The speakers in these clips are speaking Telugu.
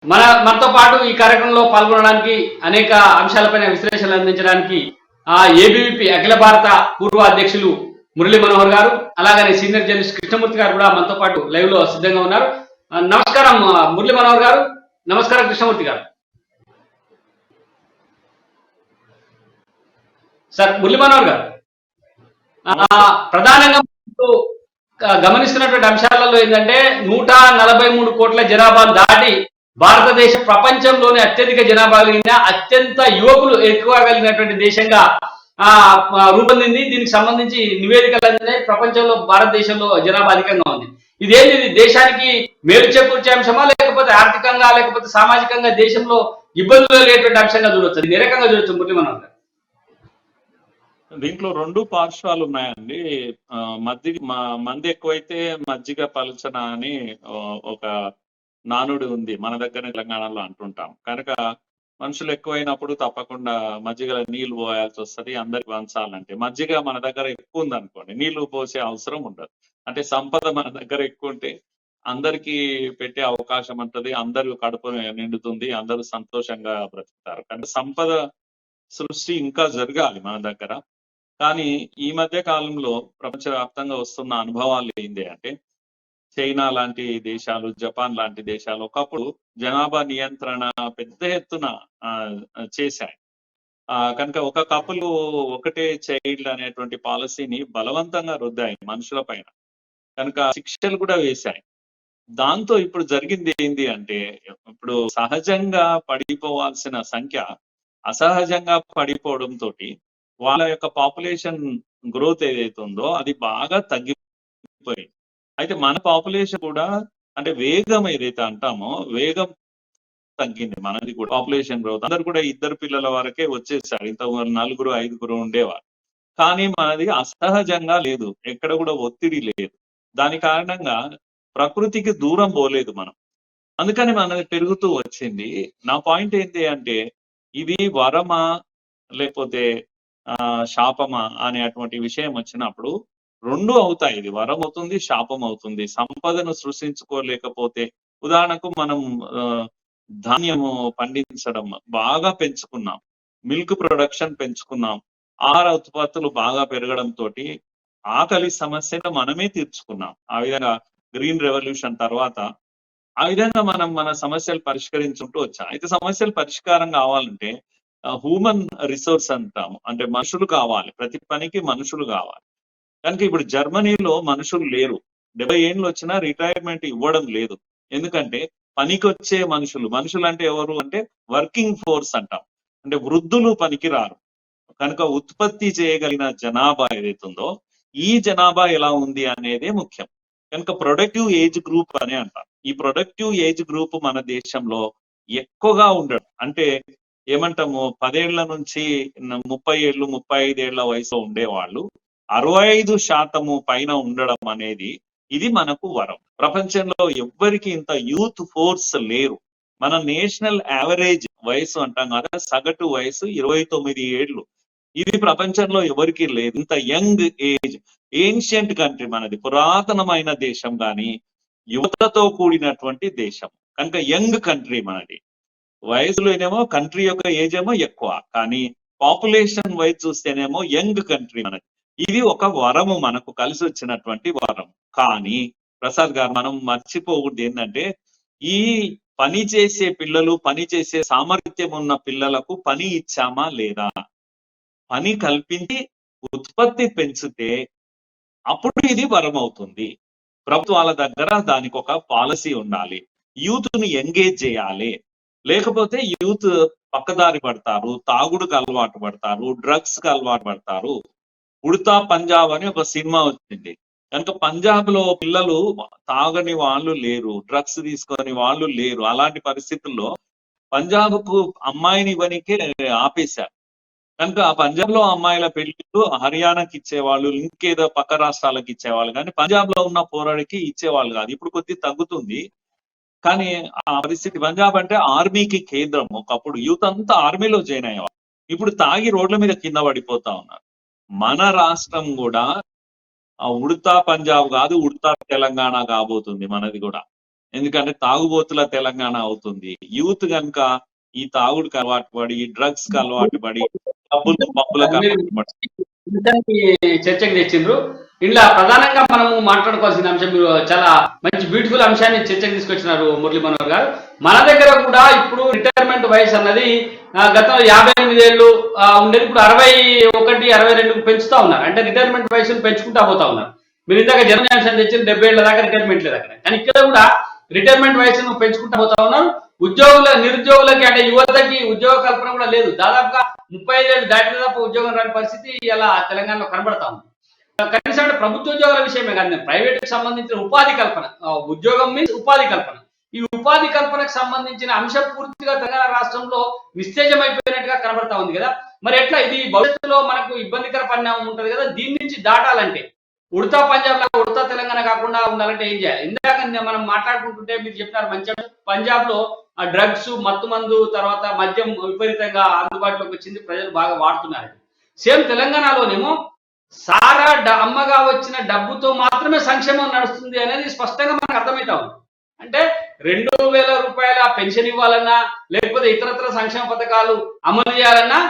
మనతో పాటు ఈ కార్యక్రమంలో పాల్గొనడానికి అనేక అంశాలపైన విశ్లేషణలు అందించడానికి ఏబీవీపీ అఖిల భారత పూర్వ అధ్యక్షులు మురళీ మనోహర్ గారు, అలాగనే సీనియర్ జర్నలిస్ట్ కృష్ణమూర్తి గారు కూడా మనతో పాటు లైవ్ లో సిద్ధంగా ఉన్నారు. నమస్కారం మురళీ మనోహర్ గారు. నమస్కారం కృష్ణమూర్తి గారు. సార్ మురళీ మనోహర్ గారు, ప్రధానంగా గమనిస్తున్నటువంటి అంశాలలో ఏంటంటే 143 కోట్ల జనాభాను దాటి భారతదేశం ప్రపంచంలోనే అత్యధిక జనాభా కలిగిన, అత్యంత యువకులు ఎక్కువ కలిగినటువంటి దేశంగా రూపొందింది. దీనికి సంబంధించి నివేదికలు అందినాయి. ప్రపంచంలో భారతదేశంలో జనాభా అధికంగా ఉంది. ఇదేంటి, దేశానికి మేలు చేకూర్చే అంశమా, లేకపోతే ఆర్థికంగా లేకపోతే సామాజికంగా దేశంలో ఇబ్బందులు లేనటువంటి అంశంగా చూడొచ్చు? ఏ రకంగా చూడొచ్చు మురళీ మనోహర్ గారు? దీంట్లో రెండు పార్శ్వాలు ఉన్నాయండి. మంది ఎక్కువైతే మజ్జిగ పలుచన అని ఒక నానుడి ఉంది, మన దగ్గర తెలంగాణలో అంటుంటాం. కనుక మనుషులు ఎక్కువైనప్పుడు తప్పకుండా మజ్జిగలో నీళ్లు పోయాల్సి వస్తుంది. అందరికి పంచాలంటే మజ్జిగ మన దగ్గర ఎక్కువ ఉంది అనుకోండి, నీళ్లు పోసే అవసరం ఉండదు. అంటే సంపద మన దగ్గర ఎక్కువ ఉంటే అందరికీ పెట్టే అవకాశం ఉంటుంది, అందరూ కడుపు నిండుతుంది, అందరూ సంతోషంగా బ్రతుకుతారు. కానీ సంపద సృష్టి ఇంకా జరగాలి మన దగ్గర. కానీ ఈ మధ్య కాలంలో ప్రపంచవ్యాప్తంగా వస్తున్న అనుభవాలు ఏంటి అంటే, చైనా లాంటి దేశాలు, జపాన్ లాంటి దేశాలు ఒకప్పుడు జనాభా నియంత్రణ పెద్ద ఎత్తున చేశాయి. కనుక ఒక కపుల్ ఒకటే చైల్డ్ అనేటువంటి పాలసీని బలవంతంగా రుద్దాయి మనుషుల పైన. కనుక శిక్షలు కూడా వేశాయి. దాంతో ఇప్పుడు జరిగింది ఏంటి అంటే, ఇప్పుడు సహజంగా పడిపోవాల్సిన సంఖ్య అసహజంగా పడిపోవడంతో వాళ్ళ యొక్క పాపులేషన్ గ్రోత్ ఏదైతే ఉందో అది బాగా తగ్గిపోయింది. అయితే మన పాపులేషన్ కూడా, అంటే వేగం ఏదైతే అంటామో వేగం తగ్గింది. మనది కూడా పాపులేషన్ గ్రోత్, అందరు కూడా 2 పిల్లల వరకే వచ్చేసారు. ఇంత 4, 5 ఉండేవారు. కానీ మనది అసహజంగా లేదు, ఎక్కడ కూడా ఒత్తిడి లేదు. దాని కారణంగా ప్రకృతికి దూరం పోలేదు మనం, అందుకని మనది పెరుగుతూ వచ్చింది. నా పాయింట్ ఏంటి అంటే, ఇది వరమా లేకపోతే శాపమా అనేటువంటి విషయం వచ్చినప్పుడు రెండు అవుతాయి. ఇది వరం అవుతుంది, శాపం అవుతుంది. సంపదను సృష్టించుకోలేకపోతే, ఉదాహరణకు మనం ధాన్యము పండించడం బాగా పెంచుకున్నాం, మిల్క్ ప్రొడక్షన్ పెంచుకున్నాం, ఆహార ఉత్పత్తులు బాగా పెరగడంతో ఆకలి సమస్యను మనమే తీర్చుకున్నాం. ఆ విధంగా గ్రీన్ రెవల్యూషన్ తర్వాత ఆ విధంగా మనం మన సమస్యలు పరిష్కరించుకుంటూ వచ్చాం. అయితే సమస్యలు పరిష్కారం కావాలంటే హ్యూమన్ రిసోర్స్ అంటాము, అంటే మనుషులు కావాలి, ప్రతి పనికి మనుషులు కావాలి. కనుక ఇప్పుడు జర్మనీలో మనుషులు లేరు, 70 ఏళ్ళు వచ్చినా రిటైర్మెంట్ ఇవ్వడం లేదు. ఎందుకంటే పనికొచ్చే మనుషులు అంటే ఎవరు అంటే వర్కింగ్ ఫోర్స్ అంటాం, అంటే వృద్ధులు పనికి రారు. కనుక ఉత్పత్తి చేయగలిగిన జనాభా ఏదైతుందో ఈ జనాభా ఎలా ఉంది అనేదే ముఖ్యం. కనుక ప్రొడక్టివ్ ఏజ్ గ్రూప్ అని అంటాం. ఈ ప్రొడక్టివ్ ఏజ్ గ్రూప్ మన దేశంలో ఎక్కువగా ఉండడం, అంటే ఏమంటాము, 10 ఏళ్ల నుంచి 30 ఏళ్ళు 35 ఏళ్ల వయసులో ఉండేవాళ్ళు 65% పైన ఉండడం అనేది ఇది మనకు వరం. ప్రపంచంలో ఎవ్వరికి ఇంత యూత్ ఫోర్స్ లేరు. మన నేషనల్ యావరేజ్ వయసు అంటాం కదా, సగటు వయసు 29 ఏళ్ళు. ఇది ప్రపంచంలో ఎవరికి లేదు. ఇంత యంగ్ ఏజ్, ఏన్షియంట్ కంట్రీ మనది, పురాతనమైన దేశం కానీ యువతతో కూడినటువంటి దేశం. కనుక యంగ్ కంట్రీ మనది. వయసులోనేమో కంట్రీ యొక్క ఏజ్ ఏమో ఎక్కువ, కానీ పాపులేషన్ వైజ్ చూస్తేనేమో యంగ్ కంట్రీ మనది. ఇది ఒక వరము, మనకు కలిసి వచ్చినటువంటి వరం. కానీ ప్రసాద్ గారు, మనం మర్చిపోకూడదు ఏంటంటే, ఈ పని చేసే పిల్లలు, పని చేసే సామర్థ్యం ఉన్న పిల్లలకు పని ఇచ్చామా లేదా? పని కల్పించి ఉత్పత్తి పెంచితే అప్పుడు ఇది వరం అవుతుంది. ప్రభుత్వాల దగ్గర దానికి ఒక పాలసీ ఉండాలి, యూత్ ని ఎంగేజ్ చేయాలి. లేకపోతే యూత్ పక్కదారి పడతారు, తాగుడుకు అలవాటు పడతారు, డ్రగ్స్ కి అలవాటు పడతారు. ఉడతా పంజాబ్ అని ఒక సినిమా వచ్చింది. కనుక పంజాబ్ లో పిల్లలు తాగని వాళ్ళు లేరు, డ్రగ్స్ తీసుకొని వాళ్ళు లేరు. అలాంటి పరిస్థితుల్లో పంజాబ్ కు అమ్మాయిని ఇవ్వనికే ఆపేశారు. కనుక ఆ పంజాబ్ లో అమ్మాయిల పెళ్లిళ్ళు హర్యానాకి ఇచ్చేవాళ్ళు, ఇంకేదో పక్క రాష్ట్రాలకు ఇచ్చేవాళ్ళు, కానీ పంజాబ్ లో ఉన్న పోరాడికి ఇచ్చేవాళ్ళు కాదు. ఇప్పుడు కొద్దిగా తగ్గుతుంది, కానీ ఆ పరిస్థితి. పంజాబ్ అంటే ఆర్మీకి కేంద్రం. ఒకప్పుడు యూత్ అంతా ఆర్మీలో జాయిన్ అయ్యేవాళ్ళు, ఇప్పుడు తాగి రోడ్ల మీద కింద పడిపోతా ఉన్నారు. మన రాష్ట్రం కూడా ఆ ఉడతా పంజాబ్ కాదు, ఉడతా తెలంగాణ కాబోతుంది మనది కూడా. ఎందుకంటే తాగుబోతుల తెలంగాణ అవుతుంది. యూత్ కనుక ఈ తాగుడుకి అలవాటు పడి, ఈ డ్రగ్స్ కి అలవాటు పడి, పబ్బులకు మీరు అలవాటు పడి ఇంతకీ చర్చకు తెచ్చిండ్రు. ఇందులో ప్రధానంగా మనము మాట్లాడుకోవాల్సిన అంశం, మీరు చాలా మంచి బ్యూటిఫుల్ అంశాన్ని చర్చకు తీసుకొచ్చినారు మురళీ మనోహర్ గారు. మన దగ్గర కూడా ఇప్పుడు రిటైర్మెంట్ వయసు అన్నది గతంలో 58 ఏళ్ళు ఉండేది, ఇప్పుడు 61, 62 పెంచుతా ఉన్నారు. అంటే రిటైర్మెంట్ వయసును పెంచుకుంటా పోతా ఉన్నారు. మీరు ఇందాక జనరల్ అంశం తెచ్చిన 70 ఏళ్ళ దాకా రిటైర్మెంట్ లేదు అక్కడ, కానీ ఇక్కడ కూడా రిటైర్మెంట్ వయసును పెంచుకుంటా పోతా ఉన్నారు. నిరుద్యోగులకి అంటే యువతకి ఉద్యోగ కల్పన కూడా లేదు. దాదాపుగా 35 ఏళ్ళు దాటిన తప్ప ఉద్యోగం రాని పరిస్థితి ఇలా తెలంగాణలో కనబడతా ఉంది. కనీసం అంటే ప్రభుత్వ ఉద్యోగాల విషయమే కాదు, ప్రైవేట్ కి సంబంధించిన ఉపాధి కల్పన, ఉద్యోగం మీన్స్ ఉపాధి కల్పన. ఈ ఉపాధి కల్పనకు సంబంధించిన అంశం పూర్తిగా తెలంగాణ రాష్ట్రంలో నిస్తేజం అయిపోయినట్టుగా కనబడతా ఉంది కదా. మరి ఎట్లా ఇది భవిష్యత్తులో మనకు ఇబ్బందికర పరిణామం ఉంటది కదా, దీని నుంచి దాటాలంటే ఉడతా పంజాబ్ లాగా ఉడతా తెలంగాణ కాకుండా ఉండాలంటే ఏం చేయాలి? ఇందాక మనం మాట్లాడుకుంటుంటే మీరు చెప్పినారు మంచిగా, పంజాబ్ లో డ్రగ్స్, మత్తు మందు, తర్వాత మద్యం విపరీతంగా అందుబాటులోకి వచ్చింది, ప్రజలు బాగా వాడుతున్నారు. సేమ్ తెలంగాణలోనేమో సారా అమ్మగా వచ్చిన డబ్బుతో మాత్రమే సంక్షేమం నడుస్తుంది అనేది స్పష్టంగా మనకు అర్థమవుతా ఉంది. అంటే 2000 రూపాయల పెన్షన్ ఇవ్వాలన్నా, లేకపోతే ఇతరత్ర సంక్షేమ పథకాలు అమలు చేయాలన్నా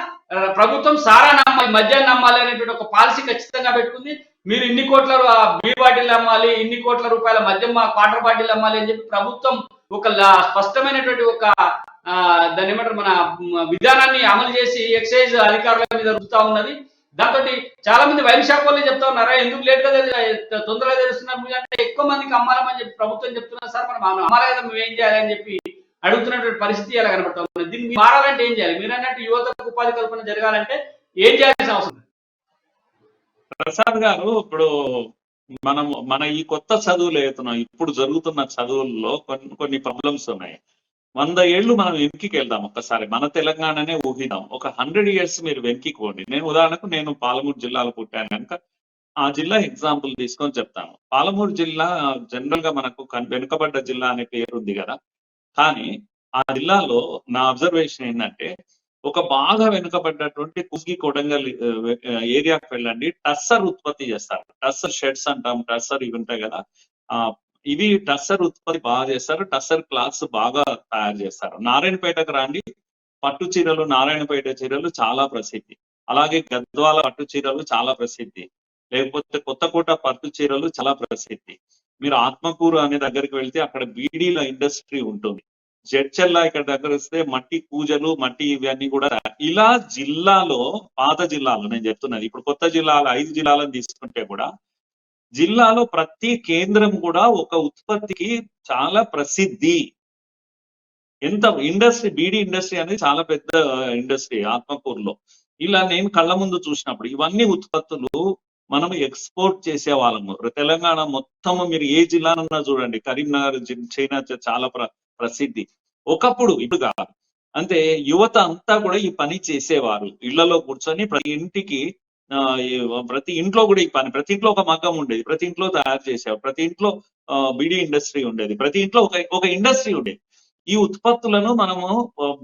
ప్రభుత్వం సారా నమ్మాలి, మద్యాన్ని నమ్మాలి అనేటువంటి ఒక పాలసీ ఖచ్చితంగా పెట్టుకుంది. మీరు ఇన్ని కోట్ల బీర్ బాటిల్ అమ్మాలి, ఇన్ని కోట్ల రూపాయల మద్యం క్వార్టర్ బాటిల్ అమ్మాలి అని చెప్పి ప్రభుత్వం ఒక స్పష్టమైనటువంటి ఒక దాని ఏమంటారు మన విధానాన్ని అమలు చేసి ఎక్సైజ్ అధికారుల మీద రుపుతా ఉన్నది. దాంతో చాలా మంది వైన్ షాప్ వాళ్ళే చెప్తా ఉన్నారా, ఎందుకు లేట్ గా తొందరగా తెలుస్తున్నారు అంటే ఎక్కువ మందికి అమ్మాలని చెప్పి ప్రభుత్వం చెప్తున్నారు. సార్ మనం అమ్మాలి కదా, మేము ఏం చేయాలి అని చెప్పి అడుగుతున్నటువంటి పరిస్థితి ఎలా కనబడతా ఉంది. దీన్ని మారాలంటే ఏం చేయాలి? మీరు అన్నట్టు యువతకు ఉపాధి కల్పన జరగాలంటే ఏం చేయాల్సిన అవసరం? ప్రసాద్ గారు, ఇప్పుడు మన ఈ కొత్త చదువులు అవుతున్నాం, ఇప్పుడు జరుగుతున్న చదువుల్లో కొన్ని ప్రాబ్లమ్స్ ఉన్నాయి. 100 ఏళ్ళు మనం వెనక్కి వెళ్దాం ఒక్కసారి, మన తెలంగాణనే ఊహిద్దాం. ఒక 100 years మీరు వెనక్కి పోండి. నేను పాలమూరు జిల్లాలో పుట్టాను కనుక ఆ జిల్లా ఎగ్జాంపుల్ తీసుకొని చెప్తాను. పాలమూరు జిల్లా జనరల్ గా మనకు వెనుకబడ్డ జిల్లా అనే పేరు ఉంది కదా, కానీ ఆ జిల్లాలో నా అబ్జర్వేషన్ ఏంటంటే, ఒక బాగా వెనుకబడ్డటువంటి కుస్గి కొడంగల్ ఏరియాకి వెళ్ళండి, టస్సర్ ఉత్పత్తి చేస్తారు. టస్సర్ షెడ్స్ అంటాం, టస్సర్ ఇవి ఉంటాయి కదా, ఇవి టస్సర్ ఉత్పత్తి బాగా చేస్తారు. టస్సర్ క్లాత్స్ బాగా తయారు చేస్తారు. నారాయణపేటకు రండి, పట్టు చీరలు, నారాయణపేట చీరలు చాలా ప్రసిద్ధి. అలాగే గద్వాల పట్టు చీరలు చాలా ప్రసిద్ధి. లేకపోతే కొత్తకోట పట్టు చీరలు చాలా ప్రసిద్ధి. మీరు ఆత్మకూరు అనే దగ్గరికి వెళ్తే అక్కడ బీడీల ఇండస్ట్రీ ఉంటుంది. జడ్చెల్లా ఇక్కడ దగ్గర వస్తే మట్టి పూజలు, మట్టి ఇవన్నీ కూడా. ఇలా జిల్లాలో, పాత జిల్లాలో నేను చెప్తున్నది, ఇప్పుడు కొత్త జిల్లాలు 5 జిల్లాలను తీసుకుంటే కూడా జిల్లాలో ప్రతి కేంద్రం కూడా ఒక ఉత్పత్తికి చాలా ప్రసిద్ధి. ఎంత ఇండస్ట్రీ, బీడీ ఇండస్ట్రీ అనేది చాలా పెద్ద ఇండస్ట్రీ ఆత్మకూరులో. ఇలా నేను కళ్ళ ముందు చూసినప్పుడు ఇవన్నీ ఉత్పత్తులు మనం ఎక్స్పోర్ట్ చేసే వాళ్ళము. తెలంగాణ మొత్తం మీరు ఏ జిల్లానన్నా చూడండి, కరీంనగర్ చైనా చాలా ప్రసిద్ధి. ఒకప్పుడు, ఇప్పుడు కాదు. అంటే యువత అంతా కూడా ఈ పని చేసేవారు. ఇళ్లలో కూర్చొని ప్రతి ఇంట్లో కూడా ఈ పని, ప్రతి ఇంట్లో ఒక మగ్గం ఉండేది, ప్రతి ఇంట్లో తయారు చేసేవారు, ప్రతి ఇంట్లో బీడీ ఇండస్ట్రీ ఉండేది, ప్రతి ఇంట్లో ఒక ఇండస్ట్రీ ఉండేది. ఈ ఉత్పత్తులను మనము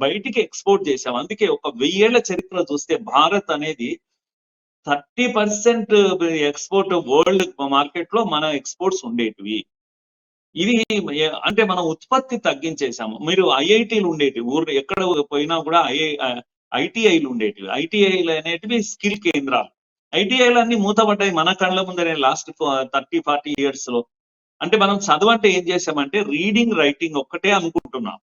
బయటికి ఎక్స్పోర్ట్ చేసాం. అందుకే ఒక 1000 ఏళ్ల చరిత్ర చూస్తే భారత్ అనేది 30% ఎక్స్పోర్ట్ వరల్డ్ మార్కెట్ లో మన ఎక్స్పోర్ట్స్ ఉండేటివి. ఇది అంటే మనం ఉత్పత్తి తగ్గించేసాము. మీరు ఐఐటీలు ఉండేటివి, ఊరు ఎక్కడ పోయినా కూడా ఐటీఐలు ఉండేటివి. ఐటీఐలు అనేటివి స్కిల్ కేంద్రాలు. ఐటీఐలు అన్ని మూతపడ్డాయి మన కళ్ళ ముందరే లాస్ట్ 30-40 years లో. అంటే మనం చదవంటే ఏం చేసామంటే రీడింగ్, రైటింగ్ ఒక్కటే అనుకుంటున్నాం.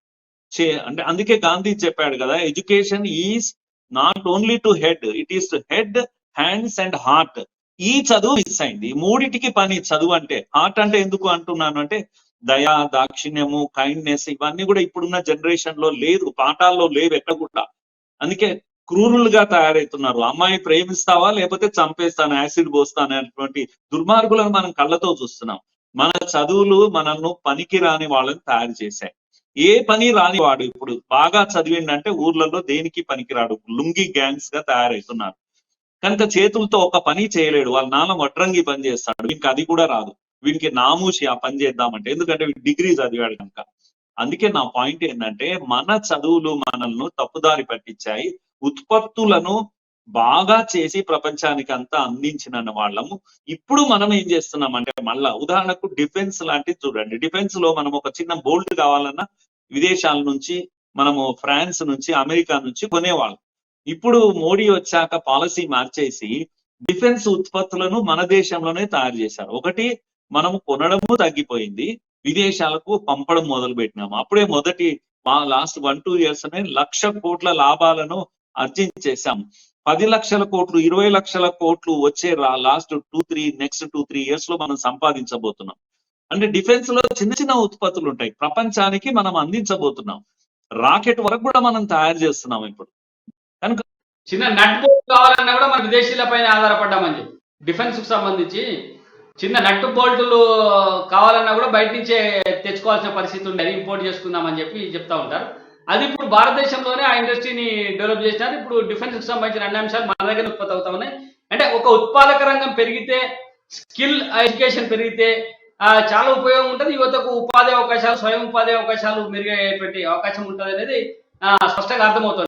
అంటే అందుకే గాంధీ చెప్పాడు కదా, education is not only to head, it is to head, hands and heart. ఈ చదువు మిస్ అయింది. ఈ మూడిటికి పని చదువు అంటే. హార్ట్ అంటే ఎందుకు అంటున్నాను అంటే, దయా, దాక్షిణ్యము, కైండ్నెస్ ఇవన్నీ కూడా ఇప్పుడున్న జనరేషన్ లో లేదు, పాఠాల్లో లేవు ఎక్కడ కూడా. అందుకే క్రూరులుగా తయారవుతున్నారు. అమ్మాయి ప్రేమిస్తావా లేకపోతే చంపేస్తాను, యాసిడ్ పోస్తాను అనేటువంటి దుర్మార్గులను మనం కళ్ళతో చూస్తున్నాం. మన చదువులు మనల్ని పనికి రాని వాళ్ళని తయారు చేశాయి. ఏ పని రాని వాడు ఇప్పుడు బాగా చదివిండంటే ఊర్లలో దేనికి పనికిరాడు, లుంగి గ్యాంగ్స్ గా తయారవుతున్నారు. కనుక చేతులతో ఒక పని చేయలేడు. వాళ్ళ నాన్న వడ్రంగి పని చేస్తాడు, వీనికి అది కూడా రాదు. వీనికి నామూసి ఆ పని చేద్దామంటే, ఎందుకంటే డిగ్రీ చదివాడు కనుక. అందుకే నా పాయింట్ ఏంటంటే, మన చదువులు మనల్ని తప్పుదారి పట్టించాయి. ఉత్పత్తులను బాగా చేసి ప్రపంచానికి అంతా అందించిన వాళ్ళము. ఇప్పుడు మనం ఏం చేస్తున్నాం అంటే, మళ్ళా ఉదాహరణకు డిఫెన్స్ లాంటిది చూడండి. డిఫెన్స్ లో మనం ఒక చిన్న బోల్ట్ కావాలన్నా విదేశాల నుంచి, మనము ఫ్రాన్స్ నుంచి, అమెరికా నుంచి కొనేవాళ్ళం. ఇప్పుడు మోడీ వచ్చాక పాలసీ మార్చేసి డిఫెన్స్ ఉత్పత్తులను మన దేశంలోనే తయారు చేశారు. ఒకటి, మనము కొనడము తగ్గిపోయింది, విదేశాలకు పంపడం మొదలు పెట్టినాము. అప్పుడే మొదటి లాస్ట్ 1-2 years 1,00,000 కోట్ల లాభాలను ఆర్జించేశాం. 10 లక్షల కోట్లు, 20 లక్షల కోట్లు వచ్చే లాస్ట్ 2-3 నెక్స్ట్ 2-3 years లో మనం సంపాదించబోతున్నాం. అంటే డిఫెన్స్ లో చిన్న చిన్న ఉత్పత్తులు ఉంటాయి, ప్రపంచానికి మనం అందించబోతున్నాం. రాకెట్ వరకు కూడా మనం తయారు చేస్తున్నాం ఇప్పుడు. కనుక చిన్న నట్ బోల్ట్ కావాలన్నా కూడా మన విదేశీయుల పైన ఆధారపడ్డామని చెప్పి, డిఫెన్స్ కు సంబంధించి చిన్న నట్టు బోల్టులు కావాలన్నా కూడా బయట నుంచే తెచ్చుకోవాల్సిన పరిస్థితి ఉండేది, ఇంపోర్ట్ చేసుకుందామని చెప్పి చెప్తా ఉంటారు. అది ఇప్పుడు భారతదేశంలోనే ఆ ఇండస్ట్రీని డెవలప్ చేసినారు. ఇప్పుడు డిఫెన్స్ కు సంబంధించిన అన్ని అంశాలు మన దగ్గర ఉత్పత్తి అవుతా ఉన్నాయి. అంటే ఒక ఉత్పాదక రంగం పెరిగితే, స్కిల్ ఎడ్యుకేషన్ పెరిగితే చాలా ఉపయోగం ఉంటుంది. యువతకు ఉపాధి అవకాశాలు, స్వయం ఉపాధి అవకాశాలు మెరుగయ్యేటువంటి అవకాశం ఉంటుంది అనేది స్పష్టంగా అర్థమవుతుంది.